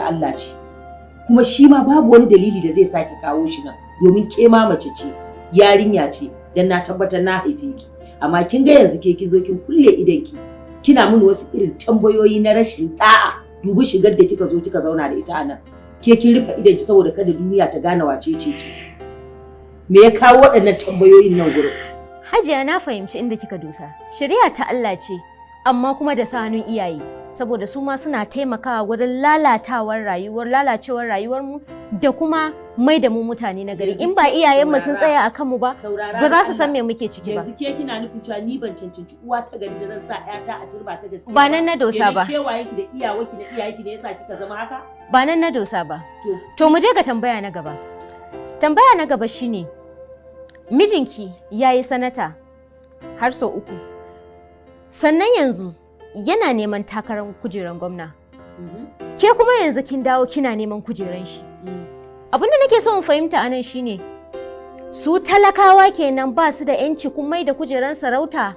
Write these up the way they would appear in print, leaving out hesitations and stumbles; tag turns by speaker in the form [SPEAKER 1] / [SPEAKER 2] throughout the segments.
[SPEAKER 1] Allah ce kuma shi ma babu wani dalili da zai saki kawo shi nan domin ke ma mace ce yarinya ce dan na tabbatar na haife ki amma kin ga yanzu ke kin zo kin kulle idanki kina mun wasu irin tambayoyi na rashin da'a dubi shigar da kika zo kika zauna da ita a nan ke kin rufe idanki saboda kada duniya ta gane wace ce ki me ya kawo waɗannan tambayoyin nan gurin
[SPEAKER 2] Hajiya na fahimci inda kika dosa shari'a ta Allah ce amma kuma da sa hannun iyaye saboda su ma suna taimakawa wurin lalacewar rayuwar mu da kuma mai da mu mutane na gari in ba iyayenmu sun tsaya akan mu ba ba za su san me muke ciki ba
[SPEAKER 1] yanzu ke kina nufin cewa ni ban cancanci uwa ta gari da zan sa ƴata a turba ta gaskiya
[SPEAKER 2] ba nan na dosa ba
[SPEAKER 1] kewaye ki da iyawarki da iyayenki ne yasa kika zama haka
[SPEAKER 2] ba nan na dosa ba to mu je ga tambaya na gaba shine mijinki yayi sanata har sau 3 sannan yanzu yana neman takarar kujerar gwamna ke kuma yanzu kin dawo kina neman kujeran shi abinda nake so in fahimta anan shine su talakawa kenan ba su da yanci kun mai da kujeran sarauta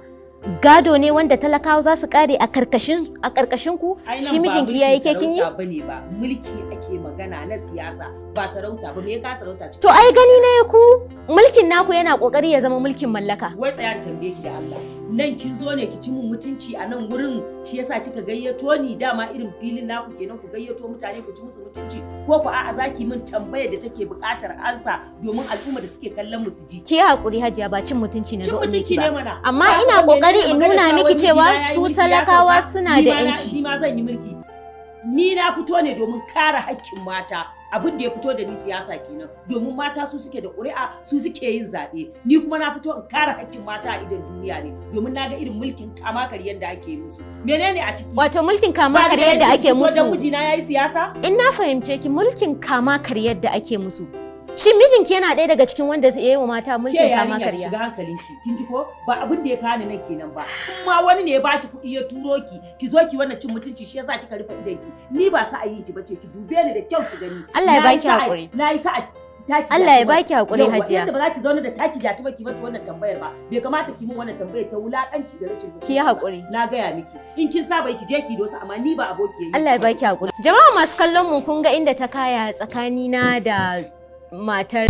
[SPEAKER 2] gado ne wanda talakawa za su kare a karkashin ku shi mijinki yayi ke kin yi
[SPEAKER 1] ba mulki ake magana na siyasa ba sarauta ba me ka sarauta
[SPEAKER 2] to ai gani ne ku mulkin naku yana kokari ya zama mulkin mallaka
[SPEAKER 1] wai tsaya tambaye ki da Allah nan kin zo ne ki ci mun mutunci a nan gurin shi yasa kika gayyato ni dama irin filin naku kenan ku gayyato mutane ku ci musu mutunci ko ku a'a zaki min tambayar da take buƙatar ansa domin al'umma da suke kallon mu su ji
[SPEAKER 2] ki hakuri Hajiya ba cin mutunci na zo miki ba amma ina kokari in nuna miki cewa su talakawa suna da yanci
[SPEAKER 1] ni ma zan yi mulki ni na fito ne domin kare haƙƙin mata abin da ya fito da ni siyasa kenan domin mata su suke da ƙuri'a su suke yin zaɓe ni kuma na fito in kare haƙƙin mata a idon duniya ne domin na ga irin mulkin kama karyar da ake musu menene a ciki
[SPEAKER 2] wato mulkin kama karyar da ake musu
[SPEAKER 1] dan mijina yayi siyasa
[SPEAKER 2] in na fahimce ki mulkin kama karyar da ake musu shin mijinki yana ɗaya daga cikin wanda ya yi wa mata mulkin kama karya
[SPEAKER 1] shiga hankalinki kin ji ko ba abin da ya kani nan kenan ba kuma wani ne ya baki kuɗi ya turo ki zo ki wannan cin mutunci shi yasa kika rufe idanki ni ba sa'ayin ki bace ki dube ni da kyau ki gani
[SPEAKER 2] Allah ya baki hakuri
[SPEAKER 1] nayi sa'a
[SPEAKER 2] Allah ya baki hakuri Hajiya
[SPEAKER 1] yadda ba za ki zauna da taki da ta baki mata wannan tambayar ba bai kamata ki min wannan tambayar ta wulakanci da rashin mutunci
[SPEAKER 2] ki yi hakuri
[SPEAKER 1] na gaya miki in kin saba ki je ki dosa amma ni ba aboki yayi
[SPEAKER 2] Allah ya baki hakuri jama'a masu kallon mu kun ga inda ta kaya tsakanina da matar